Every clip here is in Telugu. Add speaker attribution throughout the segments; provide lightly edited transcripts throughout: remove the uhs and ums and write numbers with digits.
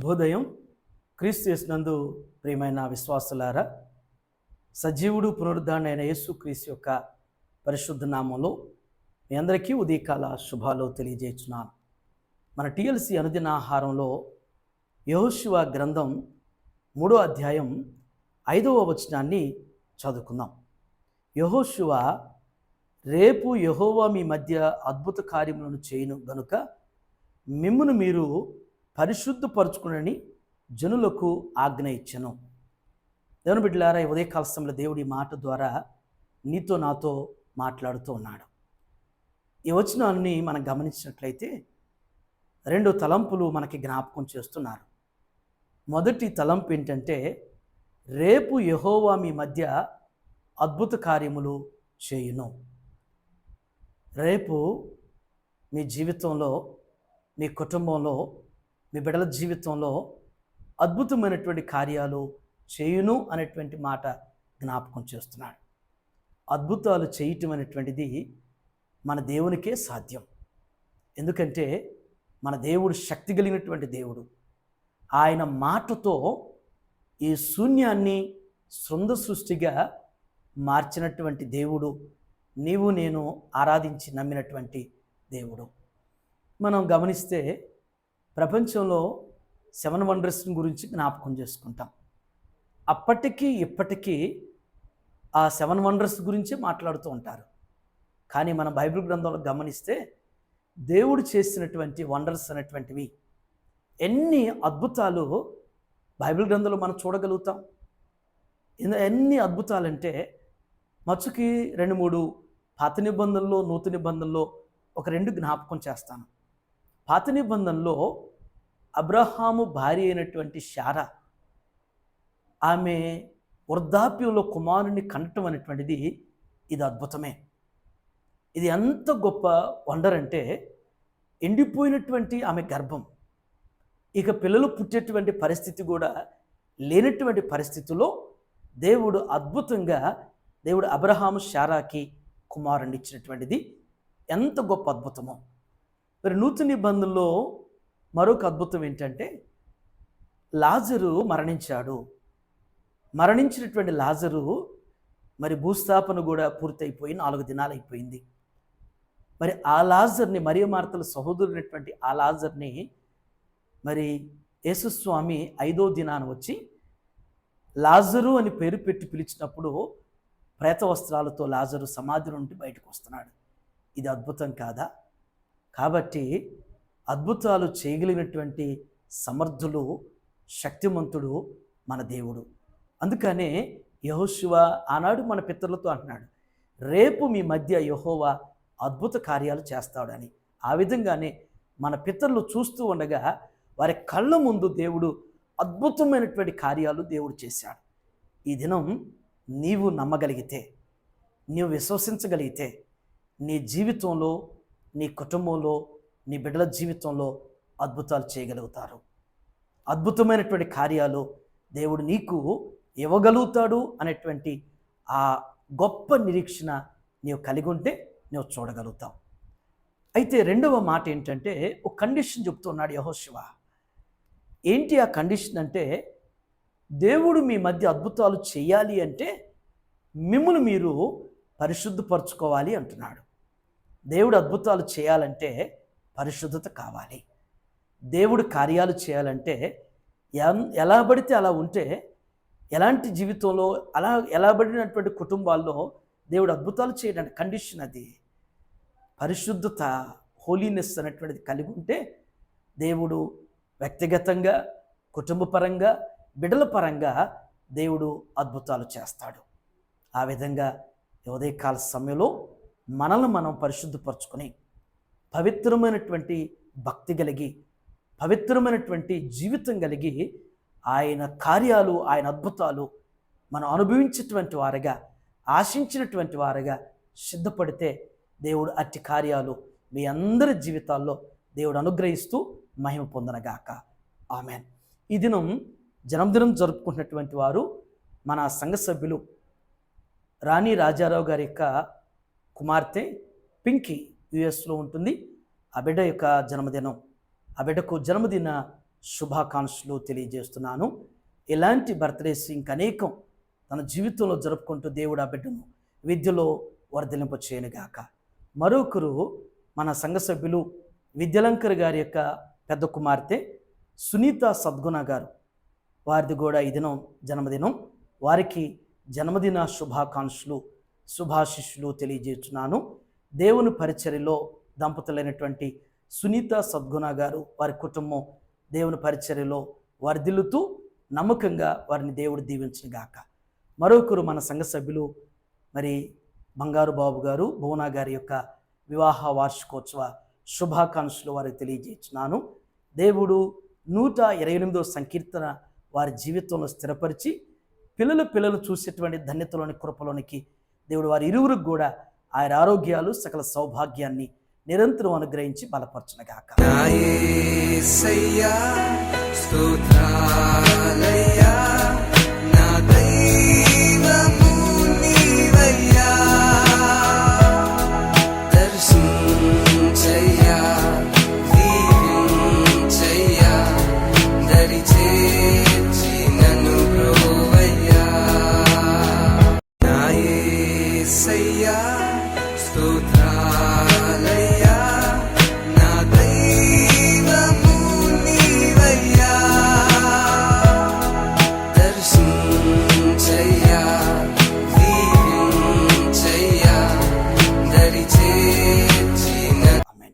Speaker 1: శుభోదయం. క్రీస్తు యేసునందు ప్రియమైన విశ్వాసులారా, సజీవుడు పునరుద్ధారణ అయిన యేసుక్రీస్తు యొక్క పరిశుద్ధ నామంలో మీ అందరికీ ఉదయకాల శుభాలు తెలియజేస్తున్నాను. మన టిఎల్సి అనుదిన ఆహారంలో యెహోషువ గ్రంథం 3వ అధ్యాయం 5వ వచనాన్ని చదువుకుందాం. యెహోషువ, రేపు యెహోవా మీ మధ్య అద్భుత కార్యములను చేయును గనుక మిమ్మును మీరు పరిశుద్ధపరచుకునని జనులకు ఆజ్ఞ ఇచ్చెను. దేవుని బిడ్డలారా, ఈ ఉదయకాల సమయంలో దేవుడి మాట ద్వారా నీతో నాతో మాట్లాడుతూ ఉన్నాడు. ఈ వచనాన్ని మనం గమనించినట్లయితే 2 తలంపులు మనకి జ్ఞాపకం చేస్తున్నారు. మొదటి తలంపు ఏంటంటే, రేపు యెహోవా మీ మధ్య అద్భుత కార్యములు చేయును. రేపు మీ జీవితంలో, మీ కుటుంబంలో, మీ బిడ్డల జీవితంలో అద్భుతమైనటువంటి కార్యాలు చేయును అనేటువంటి మాట జ్ఞాపకం చేస్తున్నాడు. అద్భుతాలు చేయటం అనేటువంటిది మన దేవునికే సాధ్యం. ఎందుకంటే మన దేవుడు శక్తి కలిగినటువంటి దేవుడు. ఆయన మాటతో ఈ శూన్యాన్ని సృంద సృష్టిగా మార్చినటువంటి దేవుడు, నీవు నేను ఆరాధించి నమ్మినటువంటి దేవుడు. మనం గమనిస్తే ప్రపంచంలో 7 వండర్స్ గురించి జ్ఞాపకం చేసుకుంటాం. అప్పటికీ ఇప్పటికీ ఆ 7 వండర్స్ గురించి మాట్లాడుతూ ఉంటారు. కానీ మన బైబిల్ గ్రంథంలో గమనిస్తే దేవుడు చేసినటువంటి వండర్స్ అనేటువంటివి ఎన్ని అద్భుతాలు బైబిల్ గ్రంథంలో మనం చూడగలుగుతాం. ఎన్ని అద్భుతాలంటే మచ్చుకి 2-3 పాత నిబంధనలో, నూతన నిబంధనలో ఒక 2 జ్ఞాపకం చేస్తాను. పాత నిబంధనలో అబ్రహాము భార్య అయినటువంటి శారా, ఆమె వృద్ధాప్యంలో కుమారుని కనటం అనేటువంటిది ఇది అద్భుతమే. ఇది ఎంత గొప్ప వండర్ అంటే, ఎండిపోయినటువంటి ఆమె గర్భం, ఇక పిల్లలు పుట్టేటువంటి పరిస్థితి కూడా లేనటువంటి పరిస్థితుల్లో దేవుడు అద్భుతంగా అబ్రహాము శారాకి కుమారుని ఇచ్చినటువంటిది ఎంత గొప్ప అద్భుతమో. మరి నూతన నిబంధనలో మరొక అద్భుతం ఏంటంటే, లాజరు మరణించినటువంటి లాజరు మరి భూస్థాపన కూడా పూర్తయిపోయి 4 దినాలు అయిపోయింది. మరి ఆ లాజర్ని, మరియ మార్తల సహోదరునటువంటి ఆ లాజర్ని మరి యేసుస్వామి 5వ దినాన వచ్చి లాజరు అని పేరు పెట్టి పిలిచినప్పుడు ప్రేత వస్త్రాలతో లాజరు సమాధి నుండి బయటకు వస్తున్నాడు. ఇది అద్భుతం కాదా? కాబట్టి అద్భుతాలు చేయగలిగినటువంటి సమర్థులు, శక్తిమంతుడు మన దేవుడు. అందుకనే యెహోషువ ఆనాడు మన పితరులతో అంటున్నాడు, రేపు మీ మధ్య యెహోవా అద్భుత కార్యాలు చేస్తాడని. ఆ విధంగానే మన పితరులు చూస్తూ ఉండగా వారి కళ్ళ ముందు దేవుడు అద్భుతమైనటువంటి కార్యాలు దేవుడు చేశాడు. ఈ దినం నీవు నమ్మగలిగితే, నీవు విశ్వసించగలిగితే, నీ జీవితంలో, నీ కుటుంబంలో, నీ బిడ్డల జీవితంలో అద్భుతాలు చేయగలుగుతారు. అద్భుతమైనటువంటి కార్యాలు దేవుడు నీకు ఇవ్వగలుగుతాడు అనేటువంటి ఆ గొప్ప నిరీక్షణ నీవు కలిగి ఉంటే నువ్వు చూడగలుగుతావు. అయితే 2వ మాట ఏంటంటే, ఒక కండిషన్ చెప్తున్నాడు యెహోషువ. ఏంటి ఆ కండిషన్ అంటే, దేవుడు మీ మధ్య అద్భుతాలు చేయాలి అంటే మిమ్మును మీరు పరిశుద్ధపరచుకోవాలి అంటున్నాడు. దేవుడు అద్భుతాలు చేయాలంటే పరిశుద్ధత కావాలి. దేవుడు కార్యాలు చేయాలంటే ఎలా పడితే అలా ఉంటే, ఎలాంటి జీవితంలో ఎలా పడినటువంటి కుటుంబాల్లో దేవుడు అద్భుతాలు చేయడానికి కండిషన్ అది. పరిశుద్ధత, హోలీనెస్ అనేటువంటిది కలిగి ఉంటే దేవుడు వ్యక్తిగతంగా, కుటుంబపరంగా, బిడ్డల పరంగా దేవుడు అద్భుతాలు చేస్తాడు. ఆ విధంగా ఉదయకాల సమయంలో మనల్ని మనం పరిశుద్ధపరచుకొని పవిత్రమైనటువంటి భక్తి కలిగి, పవిత్రమైనటువంటి జీవితం కలిగి ఆయన కార్యాలు, ఆయన అద్భుతాలు మనం అనుభవించేటువంటి వారుగా, ఆశించినటువంటి వారుగా సిద్ధపడితే దేవుడు అట్టి కార్యాలు మీ అందరి జీవితాల్లో దేవుడు అనుగ్రహిస్తూ మహిమ పొందనగాక. ఆమెన్. ఈ దినం జన్మదినం జరుపుకుంటున్నటువంటి వారు మన సంఘ సభ్యులు రాణి రాజారావు గారి యొక్క కుమార్తె పింకీ యుఎస్లో ఉంటుంది. ఆ బిడ్డ యొక్క జన్మదినం, ఆ బిడ్డకు జన్మదిన శుభాకాంక్షలు తెలియజేస్తున్నాను. ఇలాంటి బర్త్డేస్ ఇంకనేకం తన జీవితంలో జరుపుకుంటూ దేవుడు ఆ బిడ్డను విద్యలో వర్ధలింప చేయనుగాక. మరొకరు మన సంఘ సభ్యులు విద్యలంకర్ గారి యొక్క పెద్ద కుమార్తె సునీత సద్గుణ గారు, వారిది కూడా ఈ దినం జన్మదినం. వారికి జన్మదిన శుభాకాంక్షలు శుభాశిష్యులు తెలియజేస్తున్నాను. దేవుని పరిచర్యలో దంపతులైనటువంటి సునీత సద్గుణ గారు వారి కుటుంబం దేవుని పరిచర్యలో వర్ధిల్లుతూ నమ్మకంగా వారిని దేవుడు దీవించుగాక. మరొకరు మన సంఘ సభ్యులు మరి బంగారు బాబు గారు భువనా గారి యొక్క వివాహ వార్షికోత్సవ శుభాకాంక్షలు వారికి తెలియజేస్తున్నాను. దేవుడు 128వ సంకీర్తన వారి జీవితంలో స్థిరపరిచి పిల్లలు చూసేటువంటి ధన్యతలోని కృపలోనికి దేవుడు వారి ఇరువురికి కూడా ఆయన ఆరోగ్యాలు సకల సౌభాగ్యాన్ని నిరంతరం అనుగ్రహించి బలపరచునుగాక.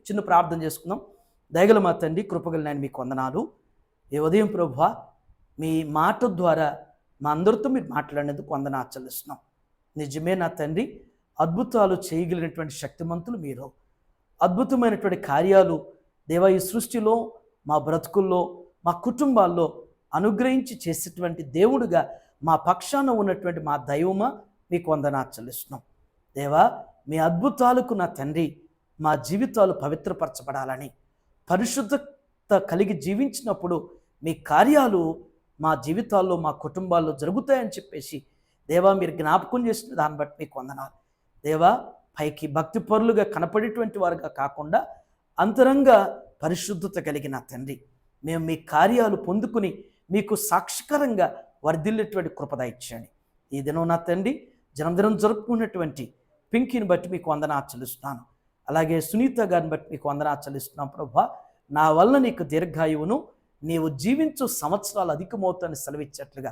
Speaker 1: చిన్న ప్రార్థన చేసుకుందాం. దయగల మా తండ్రి, కృపగల నాయన, మీకు వందనాలు. ఈ ఉదయం ప్రభువా మీ మాట ద్వారా మా అందరితో మీరు మాట్లాడినందుకు వందనాలు చెల్లిస్తున్నాం. నిజమే నా తండ్రి, అద్భుతాలు చేయగలిగినటువంటి శక్తిమంతులు మీరు. అద్భుతమైనటువంటి కార్యాలు దేవా ఈ సృష్టిలో మా బ్రతుకుల్లో మా కుటుంబాల్లో అనుగ్రహించి చేసేటువంటి దేవుడుగా మా పక్షాన ఉన్నటువంటి మా దైవమా మీకు వందనాలు చెల్లిస్తున్నాం. దేవా మీ అద్భుతాలకు నా తండ్రి మా జీవితాలు పవిత్రపరచబడాలని, పరిశుద్ధత కలిగి జీవించినప్పుడు మీ కార్యాలు మా జీవితాల్లో మా కుటుంబాల్లో జరుగుతాయని చెప్పేసి దేవా మీరు జ్ఞాపకం చేసిన దాన్ని బట్టి మీకు వందనాలు. దేవా పైకి భక్తి పరులుగా కనపడేటువంటి వారుగా కాకుండా అంతరంగ పరిశుద్ధత కలిగిన తండ్రి మేము మీ కార్యాలు పొందుకుని మీకు సాక్షికరంగా వర్ధిల్లేటువంటి కృపద ఇచ్చాను. ఈ దినం నా తండ్రి జన్మదినం జరుపుకున్నటువంటి పింకీని బట్టి మీకు వందనాలు చెల్లిస్తున్నాను. అలాగే సునీత గారిని బట్టి మీకు వందనాలు చెల్లిస్తున్నాం. ప్రభువా నా వల్ల నీకు దీర్ఘాయువును, నీవు జీవించు సంవత్సరాలు అధికమవుతాయని సెలవిచ్చేట్లుగా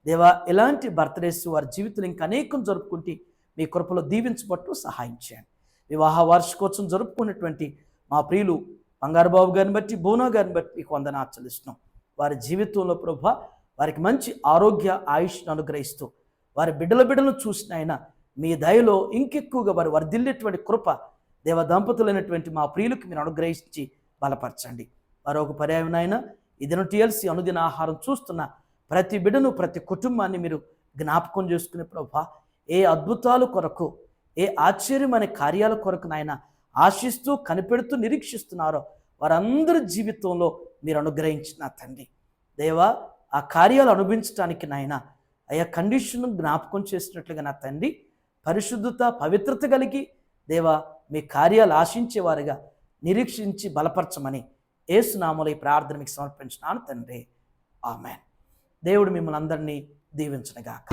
Speaker 1: దేవా ఇలాంటి బర్త్డేస్ వారి జీవితంలో ఇంకా అనేకం జరుపుకుంటే మీ కృపలో దీవించబట్టు సహాయం చేయండి. వివాహ వార్షికోత్సవం జరుపుకున్నటువంటి మా ప్రియులు బంగారు బాబు గారిని బట్టి భువనా గారిని బట్టి మీకు వందనాలు చెల్లిస్తున్నాం. వారి జీవితంలో ప్రభువా వారికి మంచి ఆరోగ్య ఆయుష్ను అనుగ్రహిస్తూ వారి బిడ్డలను చూసిన ఆయన మీ దయలో ఇంకెక్కువగా వారు వర్ధిల్లేటువంటి కృప దేవ దంపతులైనటువంటి మా ప్రియులకు మీరు అనుగ్రహించి బలపరచండి. మరొక పర్యాయం ఆయన ఇదను టీఎల్సీ అనుదిన ఆహారం చూస్తున్న ప్రతి బిడ్డను ప్రతి కుటుంబాన్ని మీరు జ్ఞాపకం చేసుకునే ప్రభువా ఏ అద్భుతాల కొరకు ఏ ఆశ్చర్యమైన కార్యాల కొరకు నాయన ఆశిస్తూ కనిపెడుతూ నిరీక్షిస్తున్నారో వారందరి జీవితంలో మీరు అనుగ్రహించిన తండ్రి దేవా ఆ కార్యాలు అనుభవించడానికి నాయన అయ్యా కండిషన్ జ్ఞాపకం చేసినట్లుగా నా తండ్రి పరిశుద్ధత పవిత్రత కలిగి దేవా మీ కార్యాలు ఆశించేవారుగా నిరీక్షించి బలపరచమని యేసు నామములో ఈ ప్రార్థన మీకు సమర్పించున్నాను తండ్రి. ఆమేన్. దేవుడు మిమ్మల్ని అందరినీ దీవించునుగాక.